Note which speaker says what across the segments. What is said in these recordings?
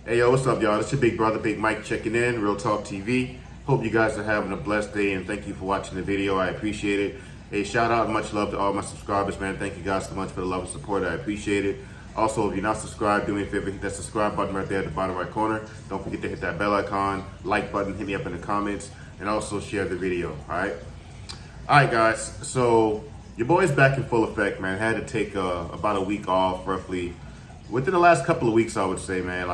Speaker 1: Hey, yo, what's up, y'all? It's your big brother, Big Mike, checking in, Real Talk TV. Hope you guys are having a blessed day, and thank you for watching the video. I appreciate it. Hey, shout out, much love to all my subscribers, man. Thank you guys so much for the love and support. I appreciate it. Also, if you're not subscribed, do me a favor, hit that subscribe button right there at the bottom right corner. Don't forget to hit that bell icon, like button, hit me up in the comments, and also share the video, all right? All right, guys, so your boy's back in full effect, man. Had to take about a week off, roughly. Within the last couple of weeks, I would say, man,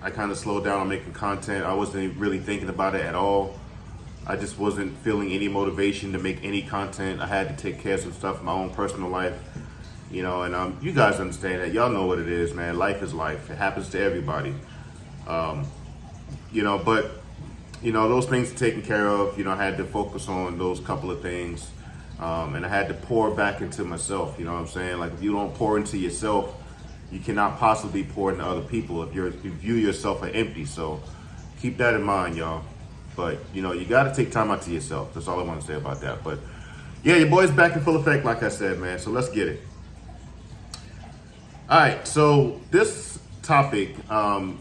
Speaker 1: I kind of slowed down on making content. I wasn't really thinking about it at all. I just wasn't feeling any motivation to make any content. I had to take care of some stuff in my own personal life, you know, and you guys understand that. Y'all know what it is, man. Life is life. It happens to everybody. You know, but, you know, those things are taken care of. You know, I had to focus on those couple of things. And I had to pour back into myself, you know what I'm saying? Like, if you don't pour into yourself, you cannot possibly pour into other people if you view yourself as empty. So keep that in mind, y'all. But, you know, you got to take time out to yourself. That's all I want to say about that. But, yeah, your boy's back in full effect, like I said, man. So let's get it. All right, so this topic, I'm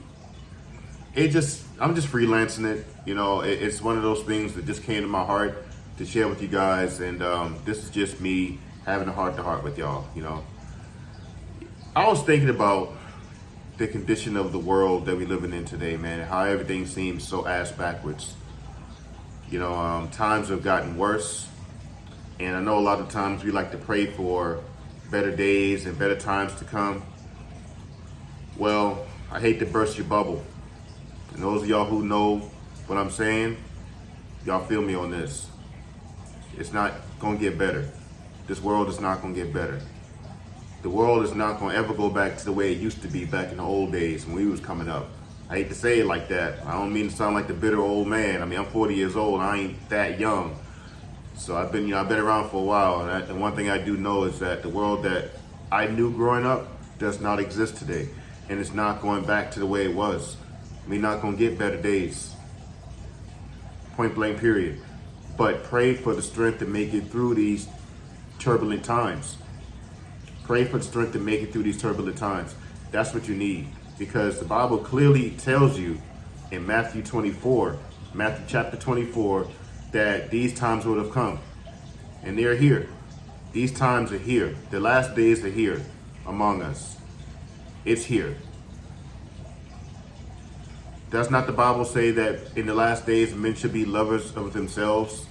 Speaker 1: just freelancing it. You know, it's one of those things that just came to my heart to share with you guys. And this is just me having a heart-to-heart with y'all, you know. I was thinking about the condition of the world that we're living in today, man, and how everything seems so ass backwards. You know, times have gotten worse, and I know a lot of times we like to pray for better days and better times to come. Well, I hate to burst your bubble, and those of y'all who know what I'm saying, y'all feel me on this. It's not gonna get better. This world is not gonna get better. The world is not going to ever go back to the way it used to be back in the old days when we was coming up. I hate to say it like that. I don't mean to sound like the bitter old man. I mean, I'm 40 years old. I ain't that young. So I've been around for a while. And one thing I do know is that the world that I knew growing up does not exist today. And it's not going back to the way it was. We're not going to get better days. Point blank, period. But pray for the strength to make it through these turbulent times. Pray for the strength to make it through these turbulent times. That's what you need, because the Bible clearly tells you in Matthew chapter 24, that these times would have come. And they're here. These times are here. The last days are here among us. It's here. Does not the Bible say that in the last days men should be lovers of themselves,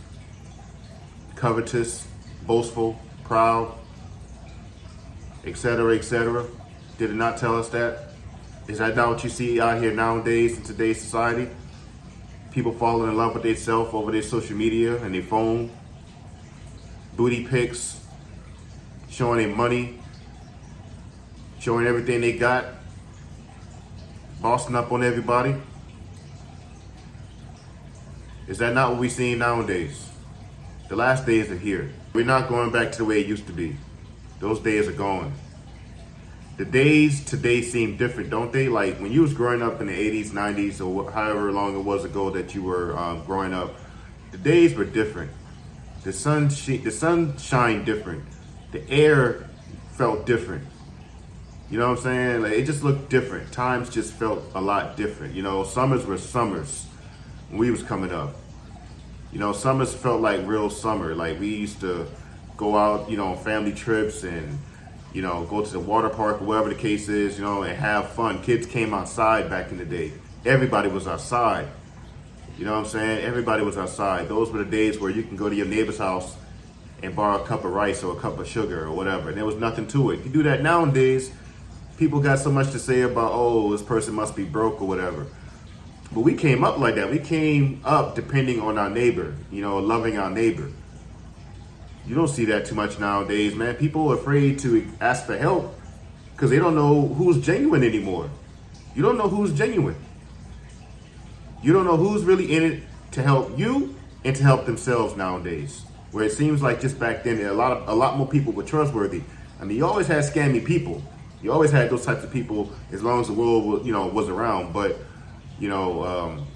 Speaker 1: covetous, boastful, proud, etc., etc.? Did it not tell us that? Is that not what you see out here nowadays in today's society? People falling in love with themselves over their social media and their phone, booty pics, showing their money, showing everything they got, bossing up on everybody. Is that not what we're seeing nowadays? The last days are here. We're not going back to the way it used to be. Those days are gone. The days today seem different, don't they? Like when you was growing up in the 80s, 90s, or however long it was ago that you were growing up, the days were different. The sun shined different. The air felt different. You know what I'm saying? Like, it just looked different. Times just felt a lot different. You know, summers were summers when we was coming up. You know, summers felt like real summer. Like we used to go out, you know, on family trips and, you know, go to the water park or whatever the case is, you know, and have fun. Kids came outside back in the day. Everybody was outside. You know what I'm saying? Everybody was outside. Those were the days where you can go to your neighbor's house and borrow a cup of rice or a cup of sugar or whatever. And there was nothing to it. You do that nowadays, people got so much to say about, oh, this person must be broke or whatever. But we came up like that. We came up depending on our neighbor, you know, loving our neighbor. You don't see that too much nowadays, man. People are afraid to ask for help because they don't know who's genuine anymore. You don't know who's genuine. You don't know who's really in it to help you and to help themselves nowadays. Where it seems like just back then, a lot more people were trustworthy. I mean, you always had scammy people. You always had those types of people as long as the world, you know, was around. But, you know,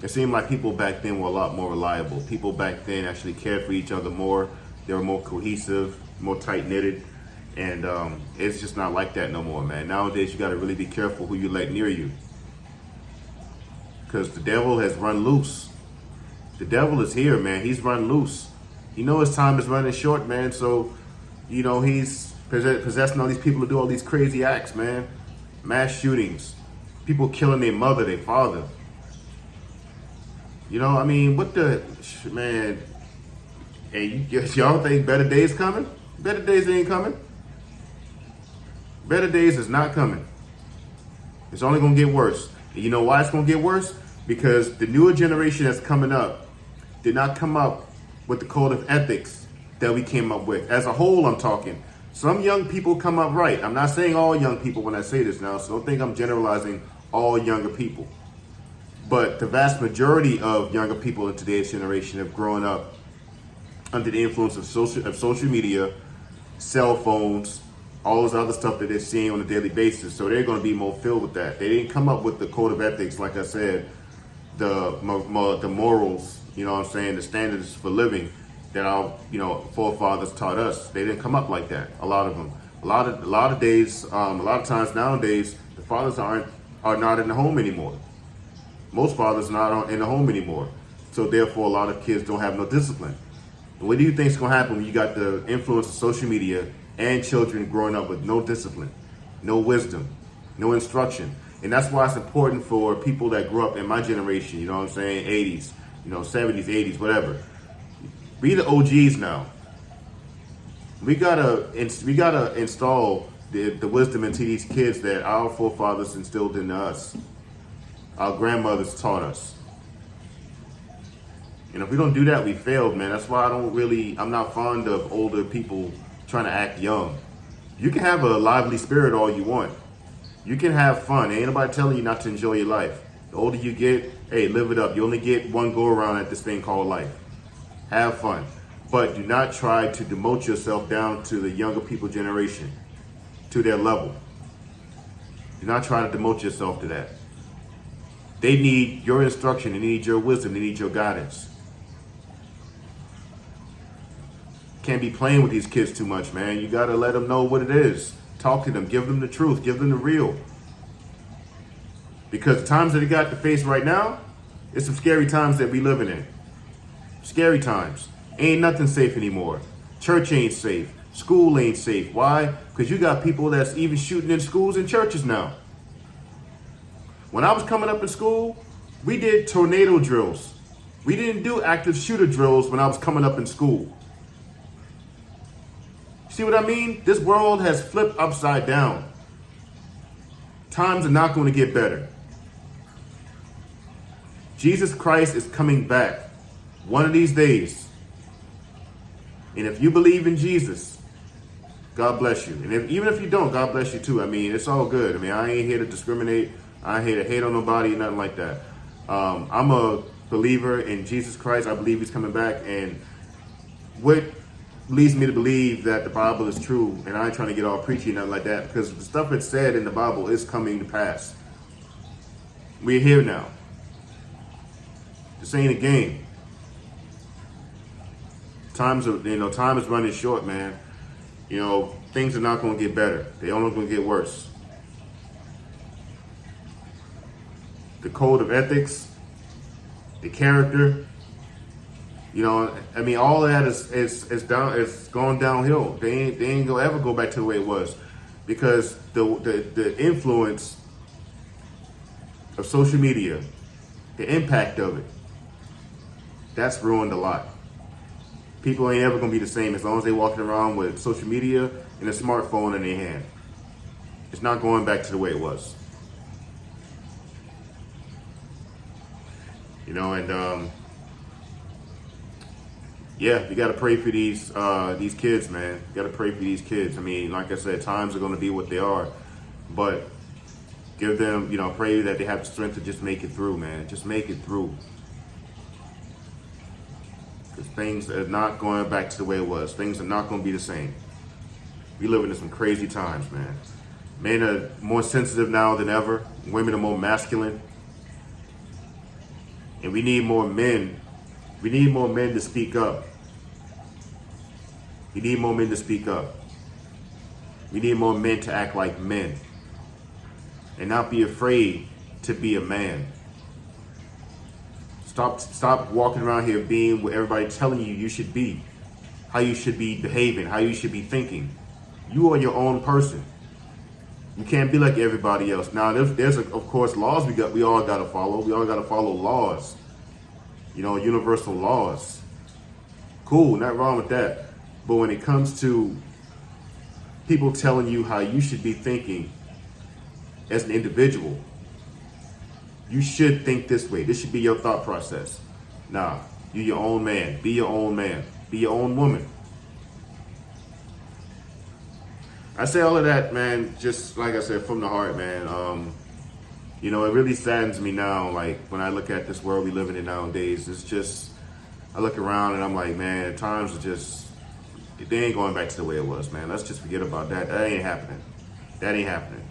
Speaker 1: it seemed like people back then were a lot more reliable. People back then actually cared for each other more. They were more cohesive, more tight-knitted, and it's just not like that no more, man. Nowadays, you got to really be careful who you let near you. because the devil has run loose. The devil is here, man. He's run loose. You know his time is running short, man. So, you know, he's possessing all these people to do all these crazy acts, man. Mass shootings. People killing their mother, their father. You know, I mean, what the, man. Hey, y'all think better days coming? Better days ain't coming. Better days is not coming. It's only going to get worse. And you know why it's going to get worse? Because the newer generation that's coming up did not come up with the code of ethics that we came up with. As a whole, I'm talking. Some young people come up right. I'm not saying all young people when I say this now, so don't think I'm generalizing all younger people. But the vast majority of younger people in today's generation have grown up under the influence of social media, cell phones, all this other stuff that they're seeing on a daily basis. So they're going to be more filled with that. They didn't come up with the code of ethics, like I said, the morals, you know what I'm saying, the standards for living that our, you know, forefathers taught us. They didn't come up like that. A lot of them. A lot of times nowadays, the fathers are not in the home anymore. Most fathers are not in the home anymore. So therefore, a lot of kids don't have no discipline. What do you think is going to happen when you got the influence of social media and children growing up with no discipline, no wisdom, no instruction? And that's why it's important for people that grew up in my generation, you know what I'm saying, 80s, you know, 70s, 80s, whatever. Be the OGs now. We gotta install the wisdom into these kids that our forefathers instilled into us. Our grandmothers taught us. And if we don't do that, we failed, man. That's why I'm not fond of older people trying to act young. You can have a lively spirit all you want. You can have fun. Ain't nobody telling you not to enjoy your life. The older you get, hey, live it up. You only get one go around at this thing called life. Have fun. But do not try to demote yourself down to the younger people generation, to their level. Do not try to demote yourself to that. They need your instruction. They need your wisdom. They need your guidance. Can't be playing with these kids too much, man. You got to let them know what it is. Talk to them. Give them the truth. Give them the real. Because the times that they got to face right now, it's some scary times that we living in. Scary times. Ain't nothing safe anymore. Church ain't safe. School ain't safe. Why? Because you got people that's even shooting in schools and churches now. When I was coming up in school, we did tornado drills. We didn't do active shooter drills when I was coming up in school. See what I mean? This world has flipped upside down. Times are not going to get better. Jesus Christ is coming back one of these days. And if you believe in Jesus, God bless you. And even if you don't, God bless you too. I mean, it's all good. I mean, I ain't here to discriminate. I ain't here to hate on nobody, nothing like that. I'm a believer in Jesus Christ. I believe he's coming back. And what leads me to believe that the Bible is true, and I ain't trying to get all preachy, nothing like that, because the stuff that's said in the Bible is coming to pass. We're here now. This ain't a game. Time is running short, man. You know, things are not going to get better. They're only going to get worse. The code of ethics, the character, you know, I mean, all of that is going downhill. They ain't gonna ever go back to the way it was, because the influence of social media, the impact of it, that's ruined a lot. People ain't ever gonna be the same as long as they walking around with social media and a smartphone in their hand. It's not going back to the way it was. You know, and yeah, you got to pray for these kids, man. You got to pray for these kids. I mean, like I said, times are going to be what they are, but give them, you know, pray that they have the strength to just make it through, man. Just make it through. Because things are not going back to the way it was. Things are not going to be the same. We living in some crazy times, man. Men are more sensitive now than ever. Women are more masculine. And we need more men. We need more men to speak up. We need more men to speak up. We need more men to act like men and not be afraid to be a man. Stop walking around here being what everybody's telling you should be, how you should be behaving, how you should be thinking. You are your own person. You can't be like everybody else. Now, there's of course laws we all got to follow. We all got to follow laws. You know, universal laws. Cool, not wrong with that. But when it comes to people telling you how you should be thinking as an individual, you should think this way. This should be your thought process. Nah, you're your own man. Be your own man. Be your own woman. I say all of that, man, just like I said, from the heart, man. You know, it really saddens me now, like, when I look at this world we living in nowadays. It's just, I look around and I'm like, man, times are just, they ain't going back to the way it was, man. Let's just forget about that. That ain't happening. That ain't happening.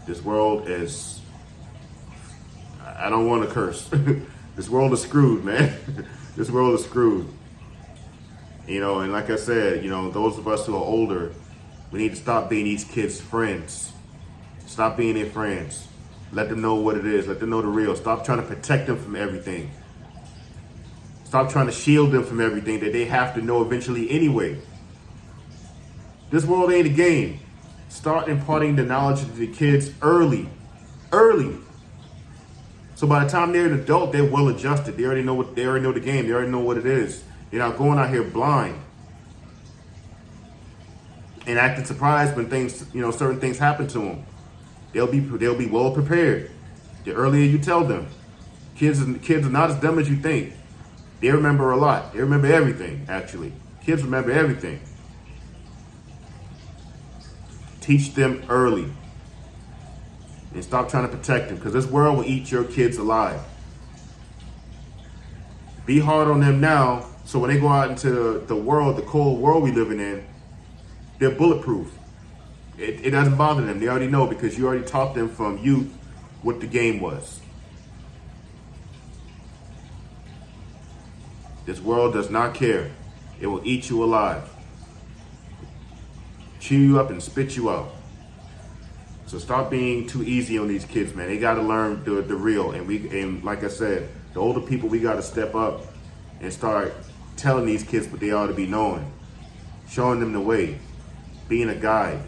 Speaker 1: This world is, I don't want to curse. This world is screwed, man. This world is screwed. You know, and like I said, you know, those of us who are older, we need to stop being these kids' friends. Stop being their friends. Let them know what it is. Let them know the real. Stop trying to protect them from everything. Stop trying to shield them from everything that they have to know eventually anyway. This world ain't a game. Start imparting the knowledge to the kids early. Early. So by the time they're an adult, they're well adjusted. They already know the game. They already know what it is. They're not going out here blind and acting surprised when things, you know, certain things happen to them. They'll be well prepared. The earlier you tell them, kids are not as dumb as you think. They remember a lot. They remember everything. Actually, kids remember everything. Teach them early, and stop trying to protect them, because this world will eat your kids alive. Be hard on them now, so when they go out into the world, the cold world we living in, they're bulletproof. It doesn't bother them. They already know, because you already taught them from youth what the game was. This world does not care. It will eat you alive. Chew you up and spit you out. So stop being too easy on these kids, man. They got to learn the real. And like I said, the older people, we got to step up and start telling these kids what they ought to be knowing. Showing them the way. Being a guide.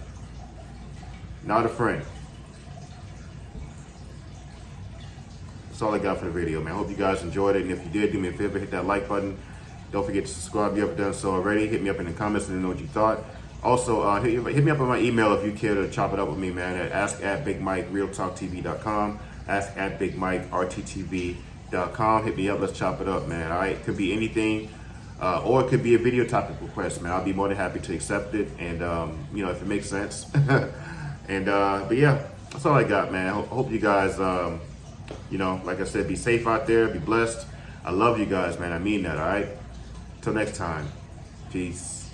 Speaker 1: Not a friend. That's all I got for the video, man. I hope you guys enjoyed it. And if you did, do me a favor, hit that like button. Don't forget to subscribe if you haven't done so already. Hit me up in the comments and let me know what you thought. Also, hit me up on my email if you care to chop it up with me, man, at ask@BigMikeRealTalkTV.com, ask@BigMikeRTTV.com. Hit me up. Let's chop it up, man. All right? It could be anything, or it could be a video topic request, man. I'll be more than happy to accept it, and, you know, if it makes sense. And, but yeah, that's all I got, man. I hope you guys, you know, like I said, be safe out there, be blessed. I love you guys, man. I mean that, all right? Till next time. Peace.